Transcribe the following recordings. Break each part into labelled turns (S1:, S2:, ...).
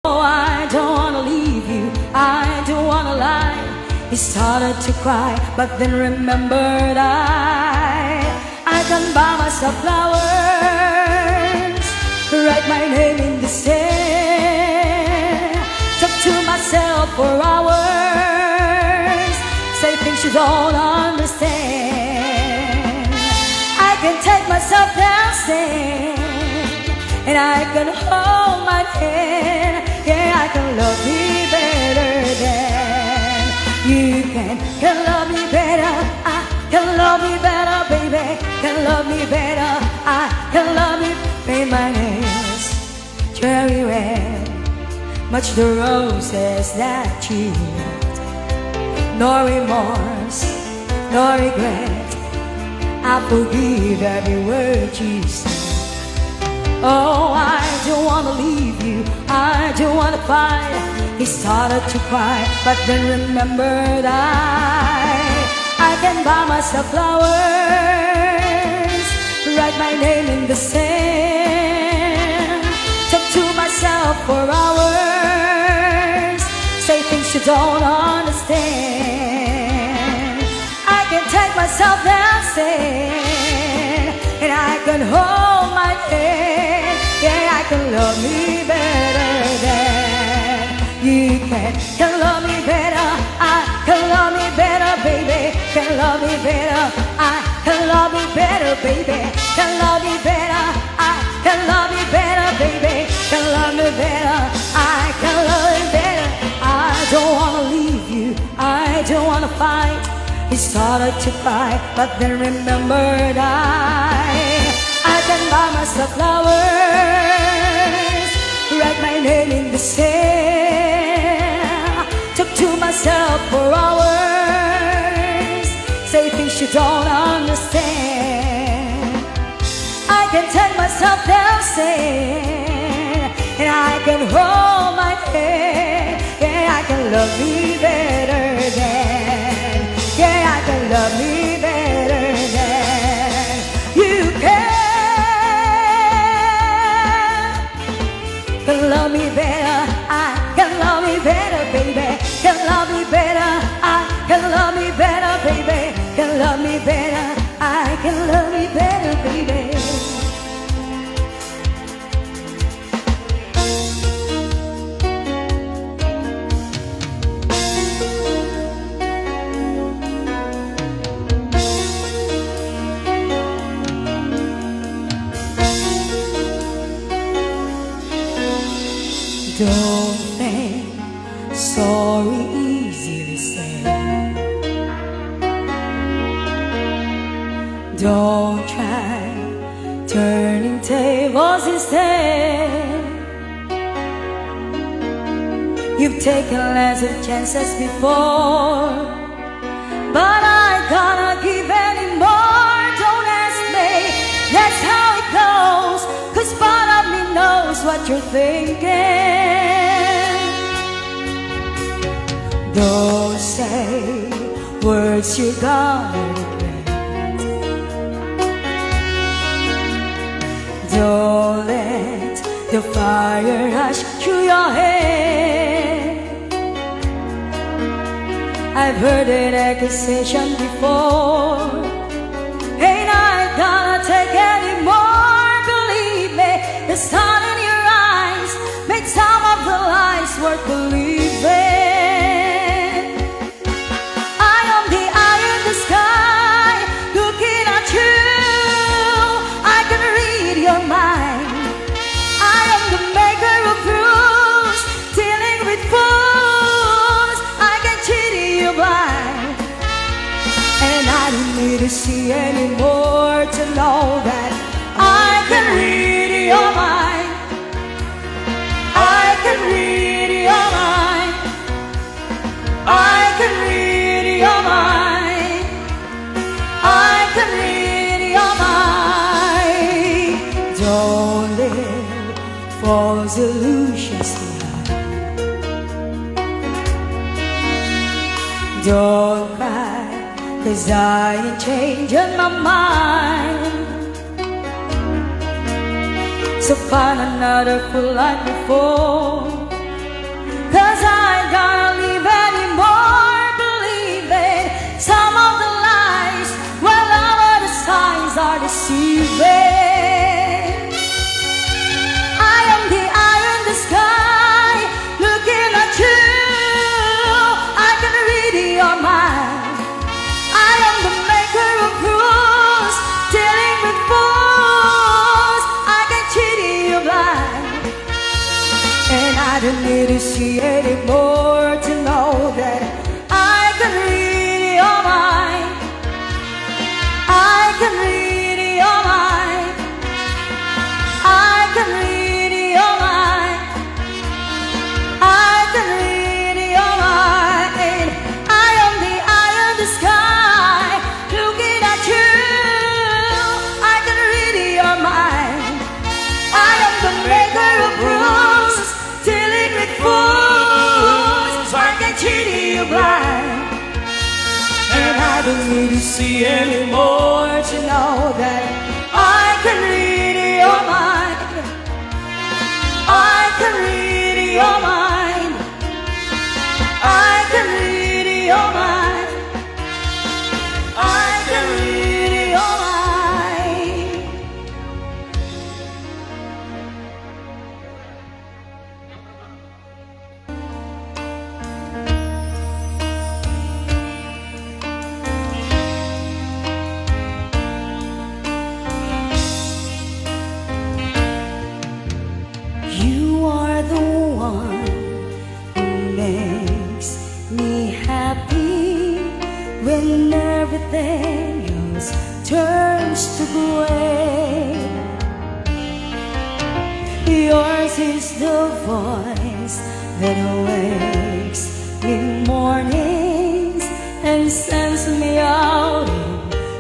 S1: Oh, I don't wanna leave you, I don't wanna lie. He started to cry, but then remembered I can buy myself flowers, write my name in the sand, talk to myself for hours, say things you don't understand. I can take myself dancing, and I can hold my hand. Yeah, I can love me better than you can. Can love me better, I can love me better, baby. Can love me better, I can love me. Paint my nails cherry red, match the roses that you left. No remorse, no regret, I forgive every word you said. Oh, I don't wanna leave you, I don't wanna fight. He started to cry, but then remembered I can buy myself flowers, write my name in the sand, talk to myself for hours, say things you don't understand. I can take myself dancing, and I can hold my head. Yeah, I can love me better than you can. Can love me better, I can love me better, baby. Can love me better, I can love me better, baby. Can love me better, I can love me better, baby. Can love me better, I can love me better. I don't wanna leave you, I don't wanna fight. He started to cry, but then remembered I can buy myself flowers, write my name in the sand, talk to myself for hours, say things you don't understand. I can take myself dancing, and I can hold my head. Yeah, I can love me better than, yeah, I can love me better than you can. Can love me better, I can love me better, baby. Can love me better, I can love me better, baby. Can love me better, I can love me better, baby. Don't think sorry easily said. Don't try turning tables instead. You've taken lots of chances before, but I can't give any more. Don't ask me, that's how it goes, 'cause part of me knows what you're thinking. Don't say words you're gonna regret. Don't let the fire rush through your head. I've heard an accusation before, ain't I gonna take any more? Believe me, the sun in your eyes made some of the lies worth believing. I am the eye in the sky, looking at you. I can read your mind. I am the maker of rules, dealing with fools. I can cheat you blind, and I don't need to see anymore to know that I can read your mind. I can read your mind. I can read your mind. I can read your mind. Don't live false illusions behind. Don't cry, 'cause I ain't changing my mind. So find another fool like before. I don't need to see anymore to know that I can read your mind. I can read your mind. I can read your mind. I can read your mind. I am the eye of the sky, looking at you. I can read your mind. I am the maker of rules, dealing with fools. I can cheat you blind. And I don't need to see anymore to know that I can read your mind. I can read your mind. I can read your mind. I can read your mind. You are the one who makes me happy when everything else turns to gray. Yours is the voice that wakes me mornings and sends me out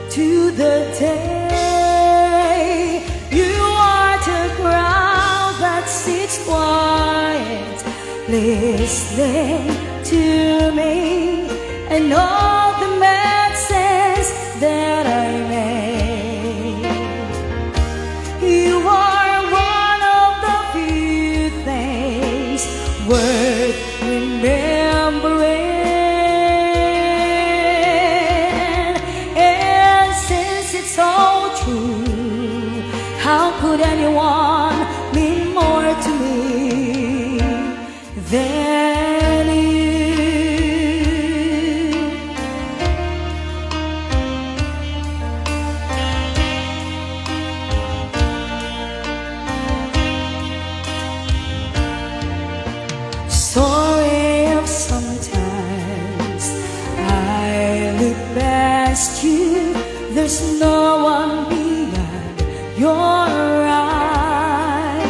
S1: into the day. You are the crowd that sits quiet, listening to me and all the messes that I made. You are one of the few things worth remembering. And since it's all true, how could anyone mean more to me than you? Sorry if sometimes I look past you. There's no one beyond your eyes.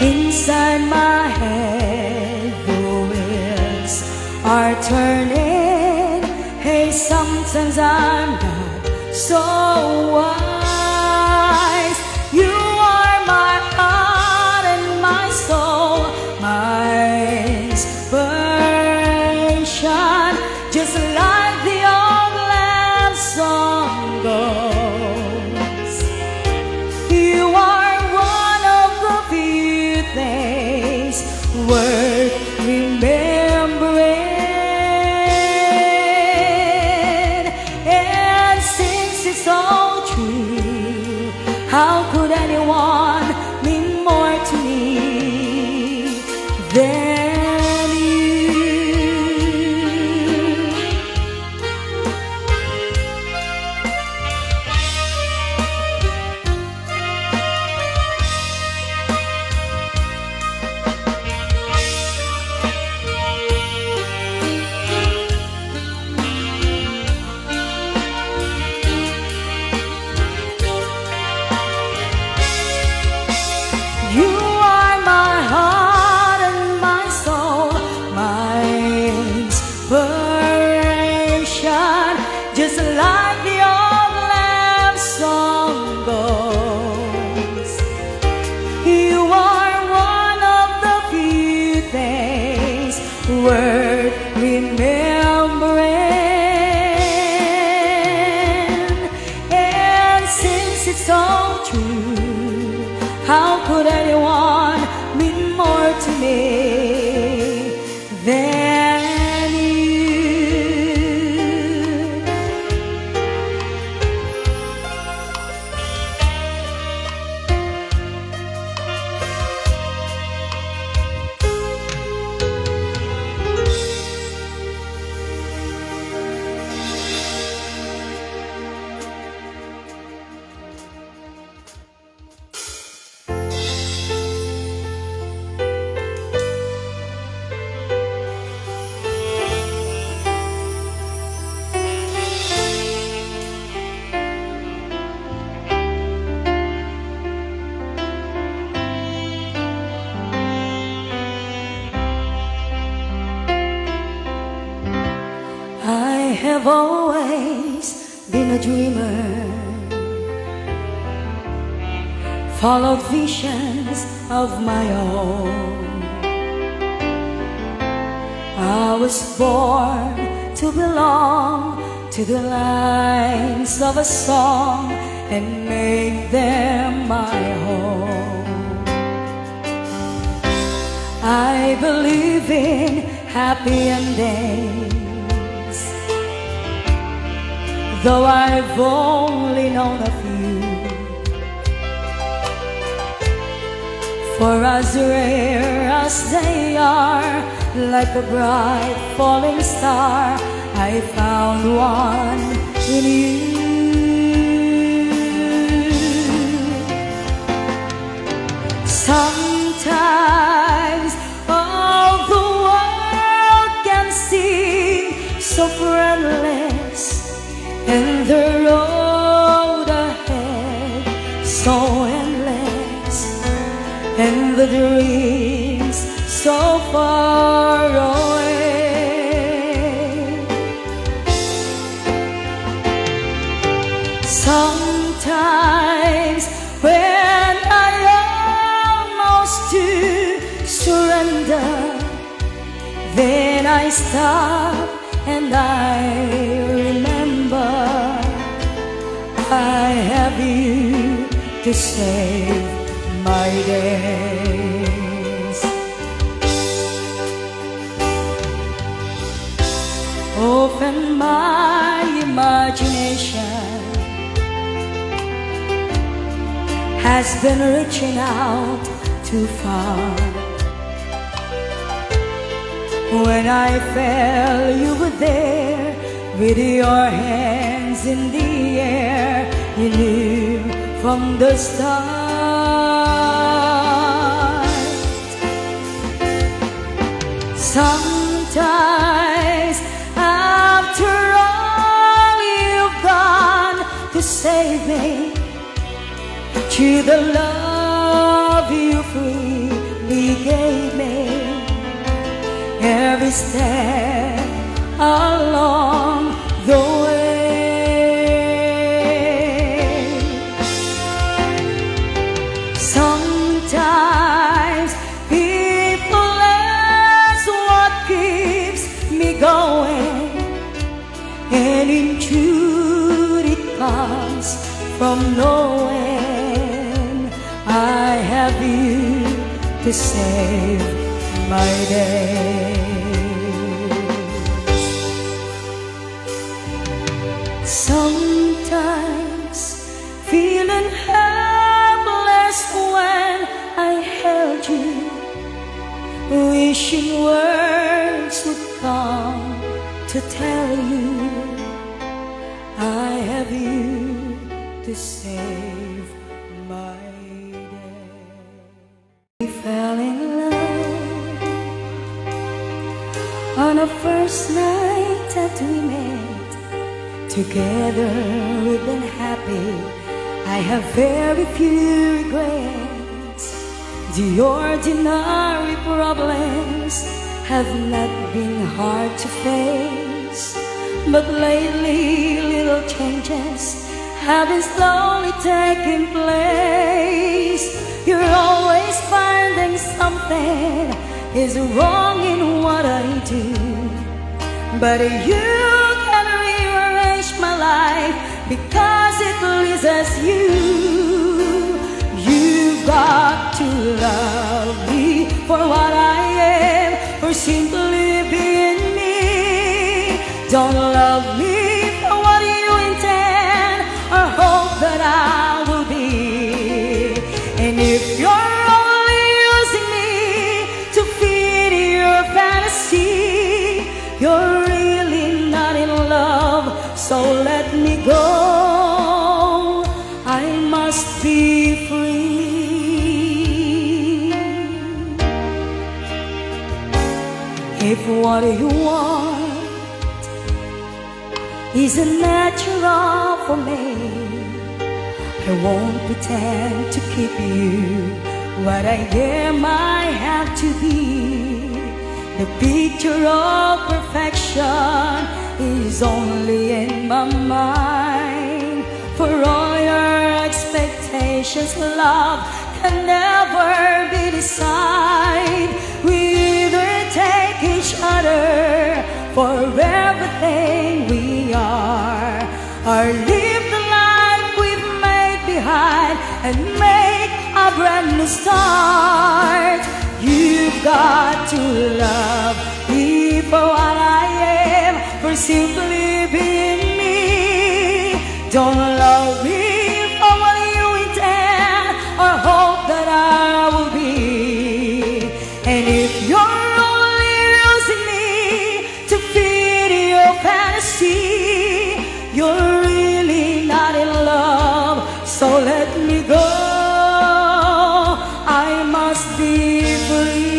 S1: Inside my head the wheels are turning. Hey, sometimes I'm not so wise. You are my heart and my soul, my inspiration, just like the old love song goes. You are one of the few things worth remembering. And since it's all true, how could anyone mean more to me than you? You are my heart and my have always been a dreamer, followed visions of my own. I was born to belong to the lines of a song and make them my home. I believe in happy endings, though I've only known a few. For as rare as they are, like a bright falling star, I found one in you. Sometimes all the world can seem so friendless, and the road ahead so endless, and the dreams so far away. Sometimes when I almost to surrender, then I stop and I remember I have you to save my days. Open my imagination has been reaching out too far. When I fell, you were there with your hands in the air. You knew from the start. Sometimes after all you've gone to save me, to the love you freely gave me, every step along the way. Sometimes people ask what keeps me going, and in truth it comes from nowhere. I have you to save my days. Sometimes feeling helpless when I held you, wishing words would come to tell you I have you to save my day. We fell in love on a first night that we met. Together we've been happy. I have very few regrets. The ordinary problems have not been hard to face, but lately little changes have been slowly taking place. You're always finding something is wrong in what I do, but you can rearrange my life because it pleases you. You've got to love me for what I am, for simply being me. Don't love me for what you intend or hope that I will be. And if you're only using me to feed your fantasy, you're really not in love, so let me go. I must be free. If what you want isn't natural for me, I won't pretend to keep you. What I am, I have to be. The picture of perfection is only in my mind. For all your expectations, love can never be decided. We either take each other for everything we are, or live the life we've made behind and make a brand new start. You've got to love me for what I am, for simply being me. Don't love me for what you intend or hope that I will be. And if you're only using me to feed your fantasy, you're really not in love, so let me go. I must be free.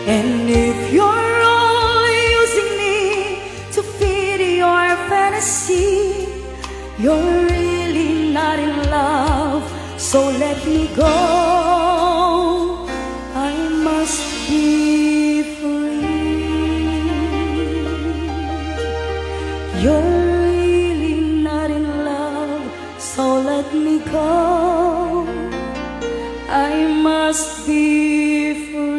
S1: And if you're only using me to feed your fantasy, you're really not in love, so let me go. I must be free. You're really not in love, so let me go. I must be free.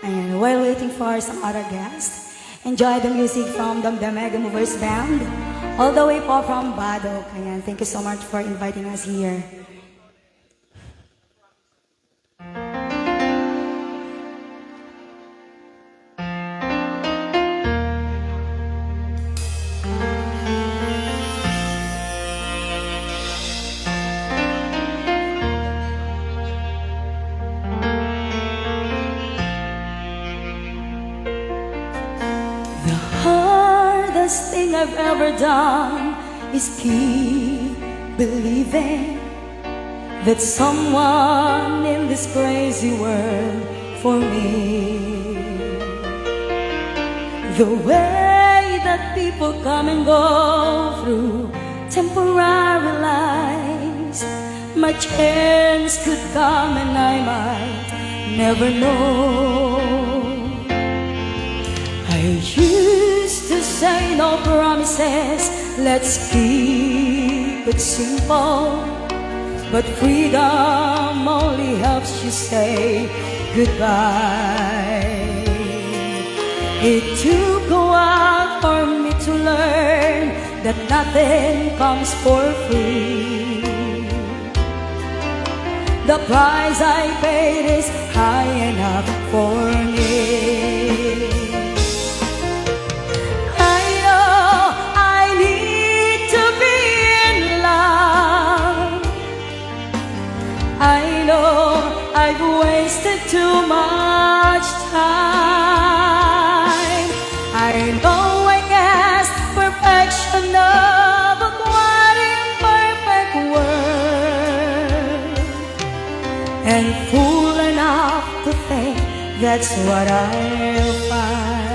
S1: And while waiting for some other guests, enjoy the music from the Mega Movers Band, all the way po from Badok. Ayan, thank you so much for inviting us here. Hardest thing I've ever done is keep believing that someone in this crazy world for me. The way that people come and go through temporary lives, my chance could come and I might never know. I used to say no promises, let's keep it simple. But freedom only helps you say goodbye. It took a while for me to learn that nothing comes for free. The price I paid is high enough for me. I know I've wasted too much time. I know I guessed perfection of a quite imperfect world, and fool enough to think that's what I'll find.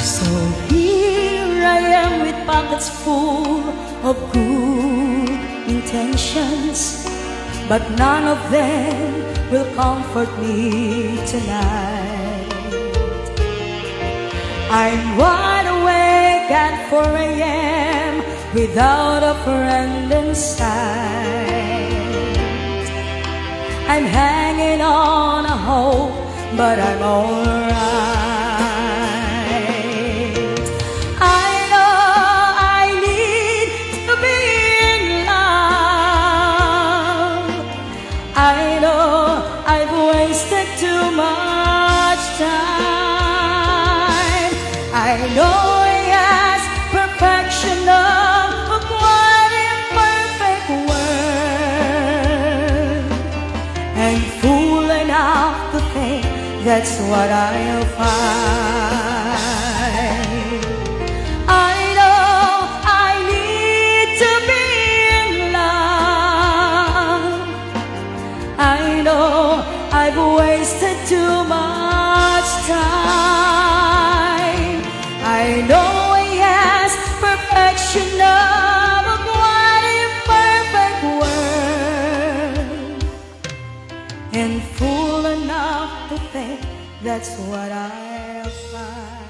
S1: So here I am with pockets full of good intentions, but none of them will comfort me tonight. I'm wide awake at 4 a.m. without a friend in sight. I'm hanging on a hope, but I'm alright. I know I've wasted too much time. I know yes, perfection of a quite imperfect world, and fool enough to think that's what I'll find. I know I need to be in love. I know I've wasted too much time. I know yes, perfection of a quite imperfect world, and fool enough to think that's what I'll find.